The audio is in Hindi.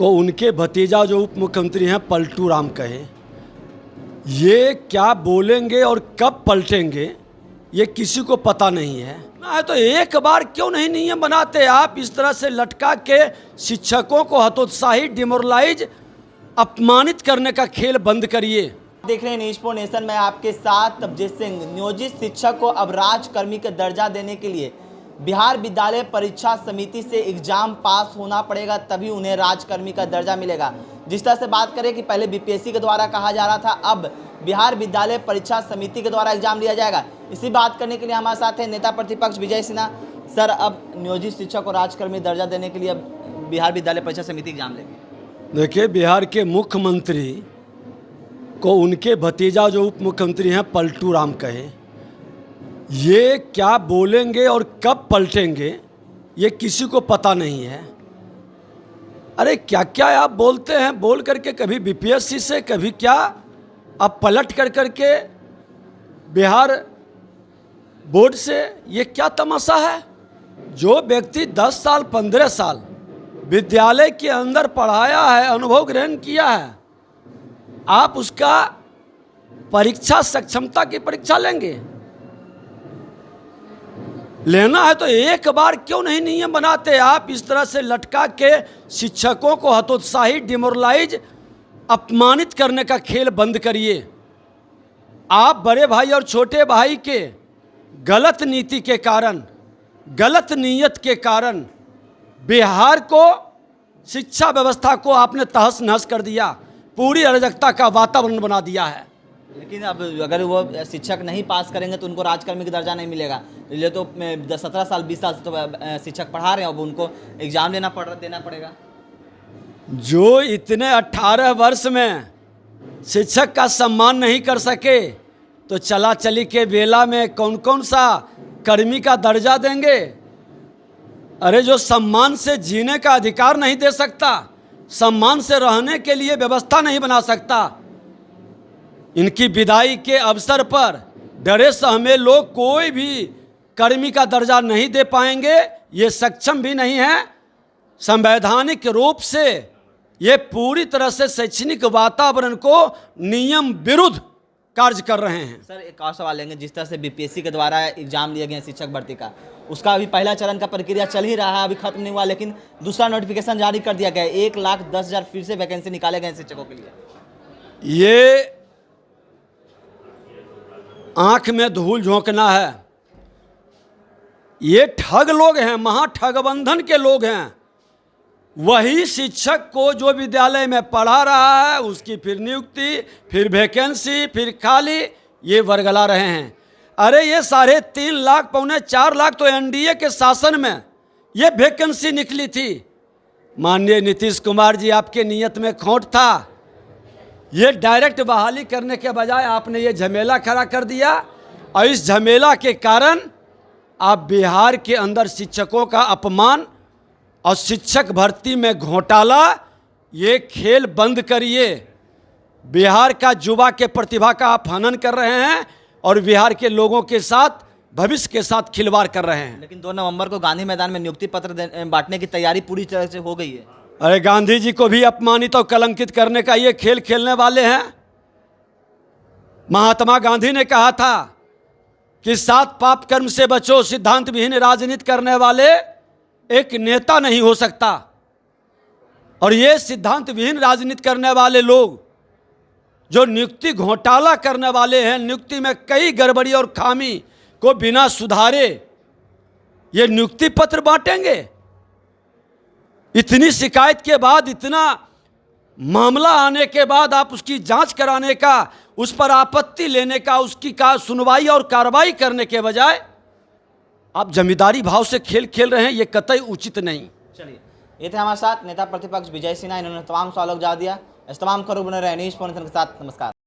को उनके भतीजा जो उप मुख्यमंत्री हैं पलटू राम कहे, ये क्या बोलेंगे और कब पलटेंगे ये किसी को पता नहीं है। तो एक बार क्यों नहीं नियम बनाते आप? इस तरह से लटका के शिक्षकों को हतोत्साहित, डिमोरलाइज, अपमानित करने का खेल बंद करिए। देख रहे हैं न्यूज़ फॉर नेशन में आपके साथ तबजीत सिंह। नियोजित शिक्षक को अब राजकर्मी का दर्जा देने के लिए बिहार विद्यालय परीक्षा समिति से एग्जाम पास होना पड़ेगा, तभी उन्हें राजकर्मी का दर्जा मिलेगा। जिस तरह से बात करें कि पहले बीपीएससी के द्वारा कहा जा रहा था, अब बिहार विद्यालय परीक्षा समिति के द्वारा एग्जाम लिया जाएगा। इसी बात करने के लिए हमारे साथ हैं नेता प्रतिपक्ष विजय सिन्हा। सर, अब नियोजित शिक्षक को राजकर्मी दर्जा देने के लिए अब बिहार विद्यालय परीक्षा समिति एग्जाम लेगी। देखिए, बिहार के मुख्यमंत्री को उनके भतीजा जो उप मुख्यमंत्री हैं पलटू राम कहे, ये क्या बोलेंगे और कब पलटेंगे ये किसी को पता नहीं है। अरे क्या क्या आप बोलते हैं, बोल करके कभी बीपीएससी से, कभी क्या, अब पलट कर करके बिहार बोर्ड से। ये क्या तमाशा है? जो व्यक्ति 10 साल 15 साल विद्यालय के अंदर पढ़ाया है, अनुभव ग्रहण किया है, आप उसका परीक्षा सक्षमता की परीक्षा लेंगे? लेना है तो एक बार क्यों नहीं नियम बनाते आप? इस तरह से लटका के शिक्षकों को हतोत्साहित, डिमोरलाइज, अपमानित करने का खेल बंद करिए। आप बड़े भाई और छोटे भाई के गलत नीति के कारण, गलत नीयत के कारण बिहार को, शिक्षा व्यवस्था को आपने तहस नहस कर दिया, पूरी अराजकता का वातावरण बना दिया है। लेकिन अब अगर वो शिक्षक नहीं पास करेंगे तो उनको राजकर्मी का दर्जा नहीं मिलेगा। ये तो 17 साल 20 साल से तो शिक्षक पढ़ा रहे हैं, अब उनको एग्जाम देना पड़ेगा। जो इतने 18 वर्ष में शिक्षक का सम्मान नहीं कर सके तो चला चली के बेला में कौन कौन सा कर्मी का दर्जा देंगे? अरे जो सम्मान से जीने का अधिकार नहीं दे सकता, सम्मान से रहने के लिए व्यवस्था नहीं बना सकता, इनकी विदाई के अवसर पर डरे सहमे लोग कोई भी कर्मी का दर्जा नहीं दे पाएंगे। ये सक्षम भी नहीं है। संवैधानिक रूप से ये पूरी तरह से शैक्षणिक वातावरण को नियम विरुद्ध कार्य कर रहे हैं। सर, एक और सवाल लेंगे। जिस तरह से बीपीएससी के द्वारा एग्जाम लिया गया शिक्षक भर्ती का, उसका अभी पहला चरण का प्रक्रिया चल ही रहा है, अभी खत्म नहीं हुआ, लेकिन दूसरा नोटिफिकेशन जारी कर दिया गया है। 1,10,000 फिर से वैकेंसी निकाले गए शिक्षकों के लिए। ये आंख में धूल झोंकना है। ये ठग लोग हैं, महाठगबंधन के लोग हैं। वही शिक्षक को जो विद्यालय में पढ़ा रहा है उसकी फिर नियुक्ति, फिर वैकेंसी, फिर खाली, ये वर्गला रहे हैं। अरे ये 3.5 लाख, पौने 4 लाख तो एनडीए के शासन में ये वैकेंसी निकली थी। माननीय नीतीश कुमार जी, आपके नियत में खोट था। ये डायरेक्ट बहाली करने के बजाय आपने ये झमेला खड़ा कर दिया, और इस झमेला के कारण आप बिहार के अंदर शिक्षकों का अपमान और शिक्षक भर्ती में घोटाला, ये खेल बंद करिए। बिहार का युवा के प्रतिभा का आप हनन कर रहे हैं और बिहार के लोगों के साथ, भविष्य के साथ खिलवाड़ कर रहे हैं। लेकिन 2 नवंबर को गांधी मैदान में नियुक्ति पत्र बांटने की तैयारी पूरी तरह से हो गई है। अरे गांधी जी को भी अपमानित और कलंकित करने का ये खेल खेलने वाले हैं। महात्मा गांधी ने कहा था कि 7 पाप कर्म से बचो, सिद्धांत विहीन राजनीति करने वाले एक नेता नहीं हो सकता। और ये सिद्धांत विहीन राजनीति करने वाले लोग जो नियुक्ति घोटाला करने वाले हैं, नियुक्ति में कई गड़बड़ी और खामी को बिना सुधारे ये नियुक्ति पत्र बांटेंगे। इतनी शिकायत के बाद, इतना मामला आने के बाद आप उसकी जांच कराने का, उस पर आपत्ति लेने का, उसकी सुनवाई और कार्रवाई करने के बजाय आप जमींदारी भाव से खेल खेल रहे हैं। ये कतई उचित नहीं। चलिए, ये थे हमारे साथ नेता प्रतिपक्ष विजय सिन्हा। इन्होंने तमाम सवालों का जवाब दिया। इस तमाम खबरों बने रहे न्यूज़ फॉर नेशन के साथ। नमस्कार।